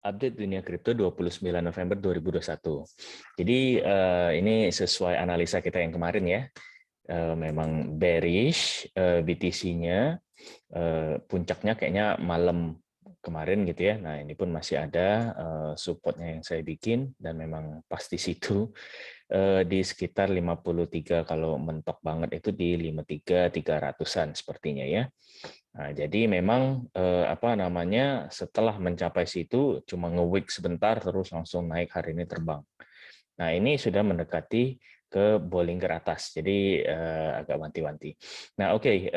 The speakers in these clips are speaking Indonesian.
Update dunia kripto 29 November 2021. Jadi ini sesuai analisa kita yang kemarin ya. Memang bearish BTC-nya, puncaknya kayaknya malam kemarin gitu ya. Nah, ini pun masih ada supportnya yang saya bikin dan memang pas di situ di sekitar 53, kalau mentok banget itu di 53.300-an sepertinya ya. Nah, jadi memang apa namanya, setelah mencapai situ cuma nge-wick sebentar terus langsung naik, hari ini terbang. Nah, ini sudah mendekati ke Bollinger atas, jadi agak wanti-wanti. Nah, oke,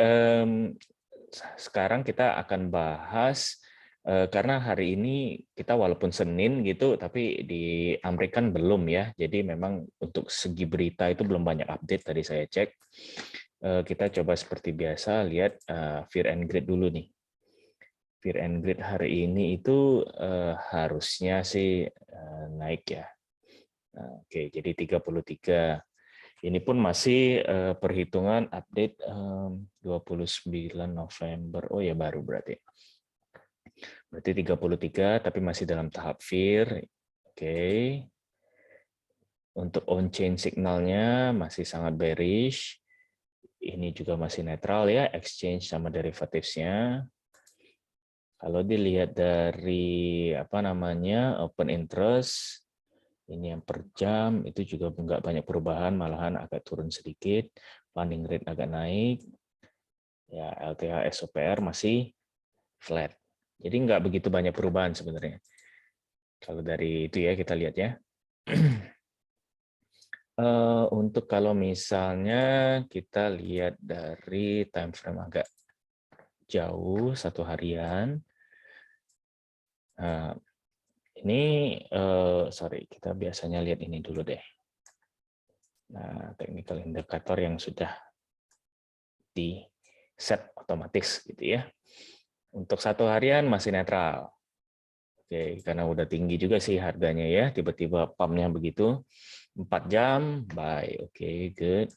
sekarang kita akan bahas karena hari ini kita walaupun Senin gitu, tapi di Amerika kan belum ya. Jadi memang untuk segi berita itu belum banyak update tadi saya cek. Kita coba seperti biasa lihat Fear and Greed dulu nih. Fear and Greed hari ini itu harusnya sih naik ya. Oke, jadi 33. Ini pun masih perhitungan update 29 November. Oh ya, baru berarti. Berarti 33, tapi masih dalam tahap fear. Oke. Untuk on-chain signalnya masih sangat bearish. Ini juga masih netral ya, exchange sama derivatifnya. Kalau dilihat dari apa namanya open interest, ini yang per jam itu juga nggak banyak perubahan, malahan agak turun sedikit. Funding rate agak naik. Ya, LTH SOPR masih flat. Jadi nggak begitu banyak perubahan sebenarnya. Kalau dari itu ya kita lihat ya. Untuk kalau misalnya kita lihat dari time frame agak jauh, 1 harian. Nah, ini sorry, kita biasanya lihat ini dulu deh. Nah, technical indicator yang sudah di set otomatis gitu ya. Untuk 1 harian masih netral. Oke, karena udah tinggi juga sih harganya ya, tiba-tiba pumpnya begitu. 4 jam, buy. Oke, good.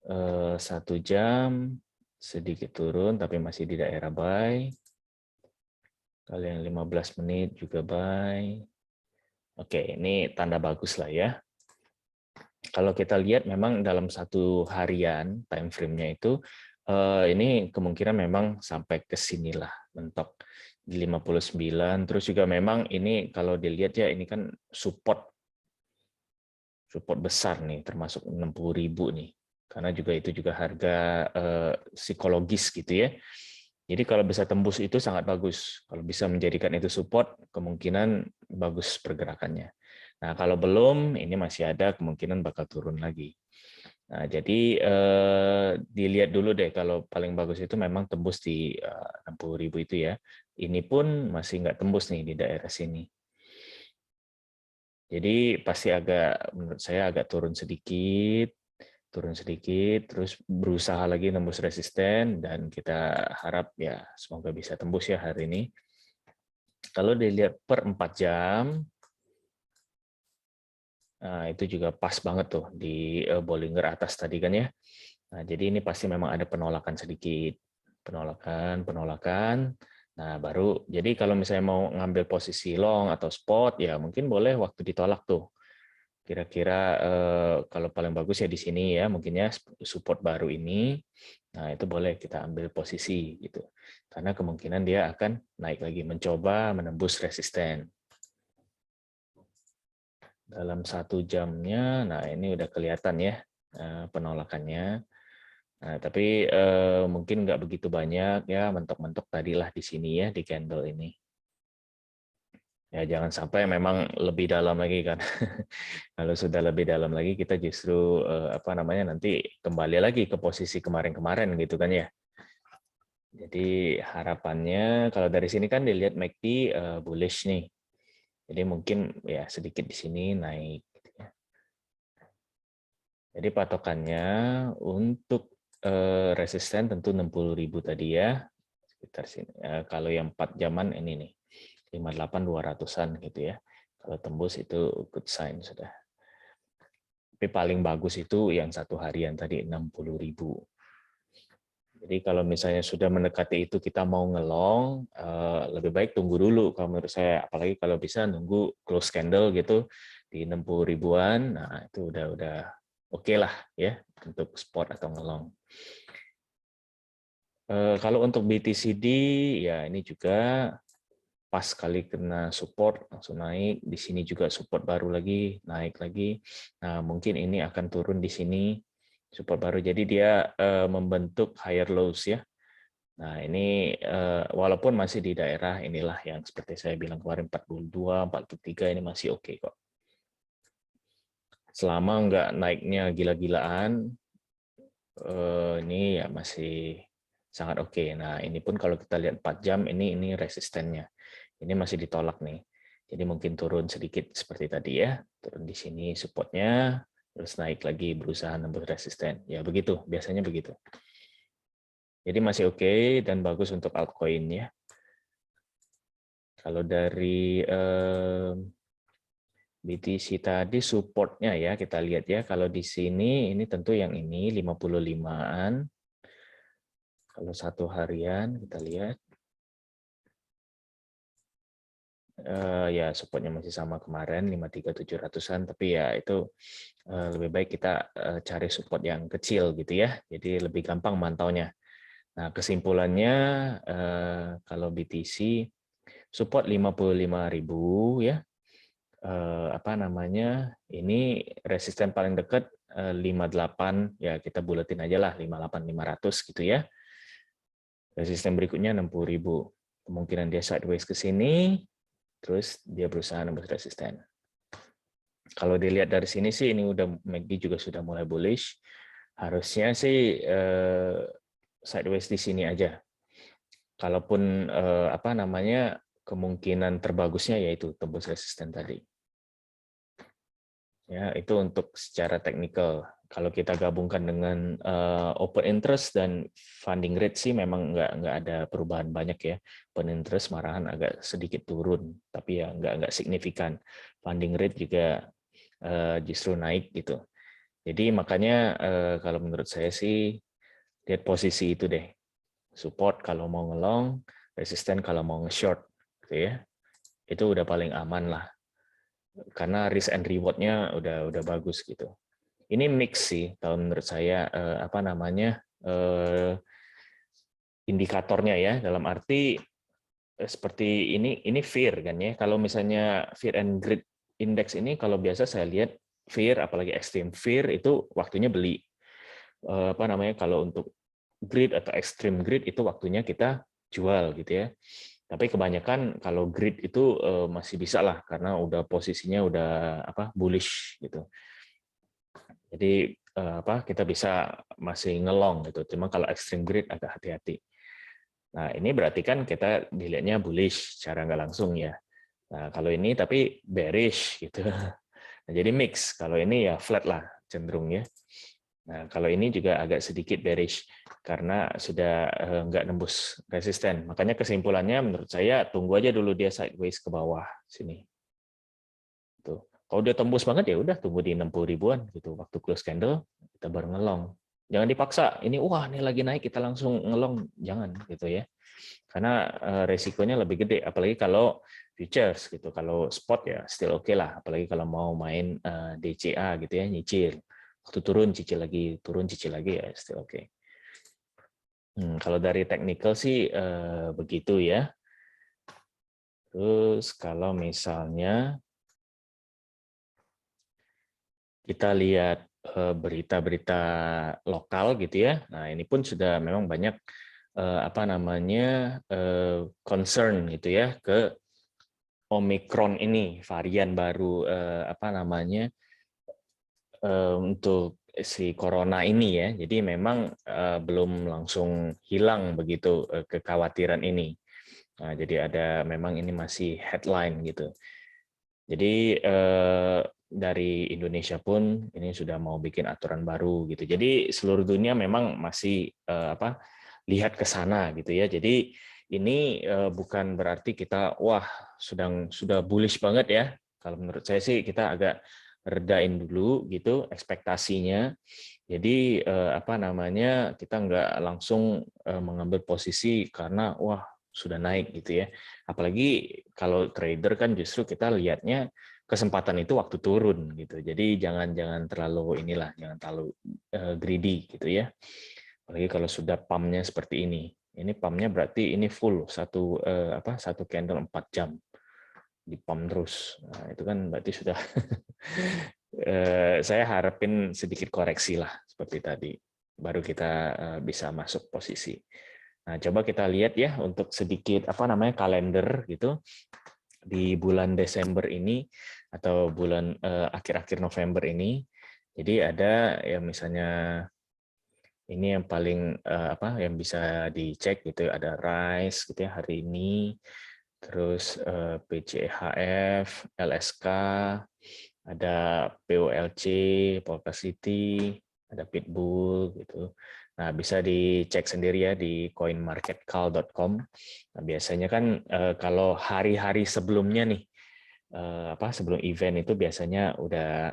1 jam sedikit turun, tapi masih di daerah buy. Kalau yang 15 menit juga buy. Oke, ini tanda bagus lah ya. Kalau kita lihat memang dalam 1 harian time frame-nya itu, ini kemungkinan memang sampai ke sinilah mentok di 59. Terus juga memang ini kalau dilihat ya, ini kan support besar nih, termasuk 60.000 nih. Karena juga itu juga harga psikologis gitu ya. Jadi kalau bisa tembus itu sangat bagus. Kalau bisa menjadikan itu support, kemungkinan bagus pergerakannya. Nah, kalau belum, ini masih ada kemungkinan bakal turun lagi. Nah, jadi dilihat dulu deh, kalau paling bagus itu memang tembus di 60.000 itu ya. Ini pun masih nggak tembus nih di daerah sini. Jadi pasti agak, menurut saya agak turun sedikit, terus berusaha lagi tembus resisten, dan kita harap ya semoga bisa tembus ya hari ini. Kalau dilihat per 4 jam, nah itu juga pas banget tuh di Bollinger atas tadi kan ya. Nah, jadi ini pasti memang ada penolakan sedikit, penolakan. Nah, baru jadi kalau misalnya mau ngambil posisi long atau spot ya mungkin boleh waktu ditolak tuh. Kira-kira kalau paling bagus ya di sini ya, mungkin ya support baru ini. Nah, itu boleh kita ambil posisi gitu. Karena kemungkinan dia akan naik lagi, mencoba menembus resisten. Dalam 1 jamnya, nah ini udah kelihatan ya penolakannya. Nah, tapi mungkin nggak begitu banyak ya, mentok-mentok tadilah di sini ya, di candle ini. Ya jangan sampai memang lebih dalam lagi kan. Kalau sudah lebih dalam lagi kita justru apa namanya, nanti kembali lagi ke posisi kemarin-kemarin gitu kan ya. Jadi harapannya kalau dari sini kan dilihat MACD bullish nih. Jadi mungkin ya sedikit di sini naik gitu ya. Jadi patokannya untuk resisten tentu 60.000 tadi ya. Sekitar sini. Kalau yang 4 jaman ini nih. 58.200-an gitu ya. Kalau tembus itu good sign sudah. Tapi paling bagus itu yang 1 harian tadi 60.000. Jadi kalau misalnya sudah mendekati itu kita mau ngelong, lebih baik tunggu dulu kalau menurut saya. Apalagi kalau bisa nunggu close candle gitu di 60 ribuan, nah itu udah oke lah ya untuk spot atau ngelong. Kalau untuk BTCD ya ini juga pas kali kena support langsung naik, di sini juga support baru lagi, naik lagi. Nah, mungkin ini akan turun di sini support baru. Jadi dia membentuk higher lows ya. Nah, ini walaupun masih di daerah inilah yang seperti saya bilang kemarin 42, 43 ini masih oke kok. Selama nggak naiknya gila-gilaan, ini ya masih sangat oke. Nah, ini pun kalau kita lihat 4 jam ini resistennya. Ini masih ditolak nih. Jadi mungkin turun sedikit seperti tadi ya. Turun di sini supportnya, terus naik lagi berusaha nembus resisten. Ya begitu, biasanya begitu. Jadi masih oke dan bagus untuk altcoin ya. Kalau dari BTC tadi supportnya ya kita lihat ya. Kalau di sini ini tentu yang ini 55-an. Kalau satu harian kita lihat. Ya supportnya masih sama kemarin 53.700-an, tapi ya itu lebih baik kita cari support yang kecil gitu ya, jadi lebih gampang mantaunya. Nah kesimpulannya kalau BTC support 55.000 ya, apa namanya ini resisten paling dekat 58 ya, kita buletin aja lah 58.500 gitu ya. Resisten berikutnya 60.000, kemungkinan dia sideways ke sini. Terus dia berusaha nembus resisten. Kalau dilihat dari sini sih ini udah MACD juga sudah mulai bullish. Harusnya sih sideways di sini aja. Kalaupun apa namanya kemungkinan terbagusnya yaitu tembus resisten tadi. Ya, itu untuk secara teknikal. Kalau kita gabungkan dengan open interest dan funding rate sih memang nggak ada perubahan banyak ya. Open interest malahan agak sedikit turun, tapi ya nggak signifikan. Funding rate juga justru naik gitu. Jadi makanya kalau menurut saya sih lihat posisi itu deh. Support kalau mau ngelong, resisten kalau mau nge-short gitu ya. Itu udah paling aman lah. Karena risk and reward-nya udah bagus gitu. Ini mix sih kalau menurut saya apa namanya indikatornya ya, dalam arti seperti ini fear kan ya. Kalau misalnya fear and greed index ini kalau biasa saya lihat fear, apalagi extreme fear itu waktunya beli. Apa namanya kalau untuk greed atau extreme greed itu waktunya kita jual gitu ya. Tapi kebanyakan kalau greed itu masih bisa lah karena udah posisinya udah apa bullish gitu. Jadi apa kita bisa masih ngelong gitu. Cuma kalau extreme greed agak hati-hati. Nah, ini berarti kan kita dilihatnya bullish secara nggak langsung ya. Nah, kalau ini tapi bearish gitu. Nah, jadi mix. Kalau ini ya flat lah cenderung ya. Nah, kalau ini juga agak sedikit bearish karena sudah nggak nembus resisten. Makanya kesimpulannya menurut saya tunggu aja dulu dia sideways ke bawah sini. Tuh. Kalau dia tembus banget ya udah tunggu di 60 ribuan gitu. Waktu close candle kita baru ngelong. Jangan dipaksa. Ini wah ini lagi naik kita langsung ngelong, jangan gitu ya. Karena resikonya lebih gede apalagi kalau futures gitu. Kalau spot ya still oke lah, apalagi kalau mau main DCA gitu ya, nyicil. Waktu turun cicil lagi ya still oke. Kalau dari technical sih begitu ya. Terus kalau misalnya kita lihat berita-berita lokal gitu ya. Nah, ini pun sudah memang banyak apa namanya concern gitu ya ke Omicron ini, varian baru apa namanya untuk si corona ini ya. Jadi memang belum langsung hilang begitu kekhawatiran ini. Nah, jadi ada memang ini masih headline gitu. Jadi dari Indonesia pun ini sudah mau bikin aturan baru gitu. Jadi seluruh dunia memang masih apa lihat ke sana gitu ya. Jadi ini bukan berarti kita wah sudah bullish banget ya. Kalau menurut saya sih kita agak redain dulu gitu ekspektasinya. Jadi apa namanya, kita nggak langsung mengambil posisi karena wah sudah naik gitu ya. Apalagi kalau trader kan justru kita lihatnya kesempatan itu waktu turun gitu. Jadi jangan terlalu jangan terlalu greedy gitu ya. Apalagi kalau sudah pumpnya seperti ini. Ini pumpnya berarti ini full satu candle 4 jam di pump terus. Nah, itu kan berarti sudah saya harapin sedikit koreksi lah seperti tadi. Baru kita bisa masuk posisi. Nah, coba kita lihat ya untuk sedikit kalender gitu di bulan Desember ini atau bulan akhir-akhir November ini. Jadi ada ya misalnya ini yang paling yang bisa dicek gitu, ada RISE gitu ya hari ini, terus PCHF, LSK, ada POLC, Polka City, ada Pitbull gitu. Nah, bisa dicek sendiri ya di coinmarketcal.com. Nah, biasanya kan kalau hari-hari sebelumnya nih sebelum event itu biasanya udah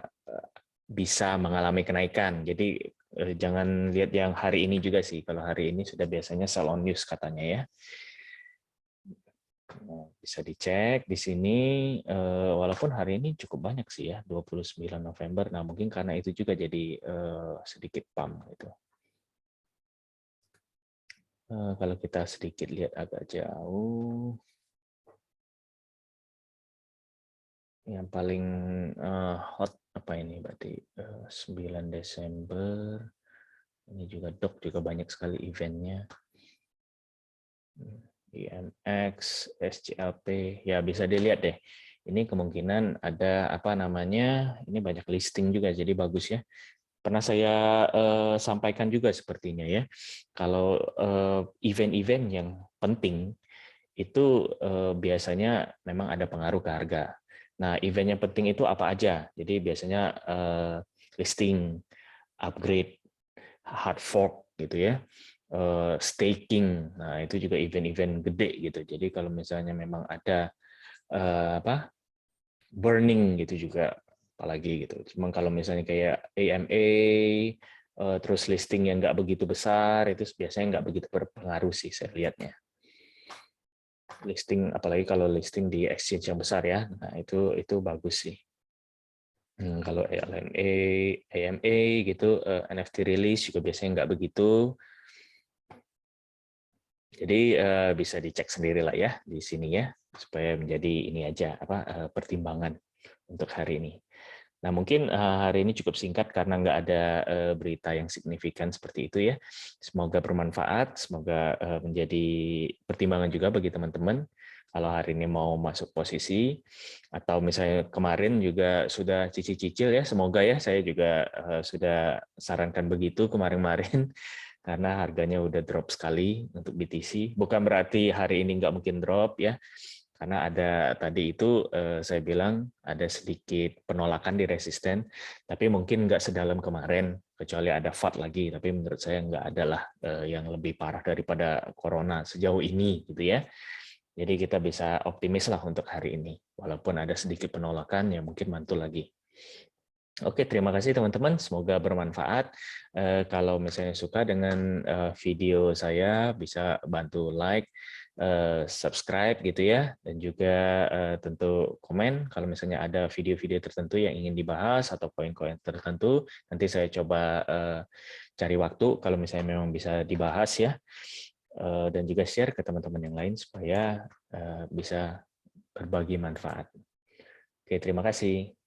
bisa mengalami kenaikan. Jadi jangan lihat yang hari ini juga sih. Kalau hari ini sudah biasanya sell on news katanya ya. Nah, bisa dicek di sini, walaupun hari ini cukup banyak sih ya, 29 November. Nah, mungkin karena itu juga jadi sedikit pump gitu. Kalau kita sedikit lihat agak jauh, yang paling hot apa ini berarti 9 Desember. Ini juga DOC juga banyak sekali eventnya. IMX, SCLP, ya bisa dilihat deh. Ini kemungkinan ada ini banyak listing juga, jadi bagus ya. Pernah saya sampaikan juga sepertinya ya, kalau event-event yang penting itu biasanya memang ada pengaruh ke harga. Nah, event yang penting itu apa aja? Jadi biasanya listing, upgrade, hard fork gitu ya, staking. Nah, itu juga event-event gede gitu. Jadi kalau misalnya memang ada burning gitu juga apalagi gitu. Cuma kalau misalnya kayak AMA terus listing yang nggak begitu besar itu biasanya nggak begitu berpengaruh sih saya lihatnya. Listing apalagi kalau listing di exchange yang besar ya. Nah, itu bagus sih. Kalau LMA, AMA gitu, NFT release juga biasanya nggak begitu. Jadi bisa dicek sendiri lah ya di sini ya, supaya menjadi ini aja pertimbangan untuk hari ini. Nah, mungkin hari ini cukup singkat karena nggak ada berita yang signifikan seperti itu ya. Semoga bermanfaat, semoga menjadi pertimbangan juga bagi teman-teman kalau hari ini mau masuk posisi, atau misalnya kemarin juga sudah cicil-cicil ya, semoga ya, saya juga sudah sarankan begitu kemarin-kemarin, karena harganya udah drop sekali untuk BTC. Bukan berarti hari ini nggak mungkin drop ya, karena ada tadi itu saya bilang ada sedikit penolakan di resisten, tapi mungkin nggak sedalam kemarin, kecuali ada FUD lagi, tapi menurut saya nggak ada lah yang lebih parah daripada corona sejauh ini gitu ya. Jadi kita bisa optimis lah untuk hari ini, walaupun ada sedikit penolakan yang mungkin mantul lagi. Oke, terima kasih teman-teman. Semoga bermanfaat. Kalau misalnya suka dengan video saya, bisa bantu like, subscribe gitu ya, dan juga tentu komen kalau misalnya ada video-video tertentu yang ingin dibahas atau poin-poin tertentu. Nanti saya coba cari waktu kalau misalnya memang bisa dibahas ya, dan juga share ke teman-teman yang lain supaya bisa berbagi manfaat. Oke, terima kasih.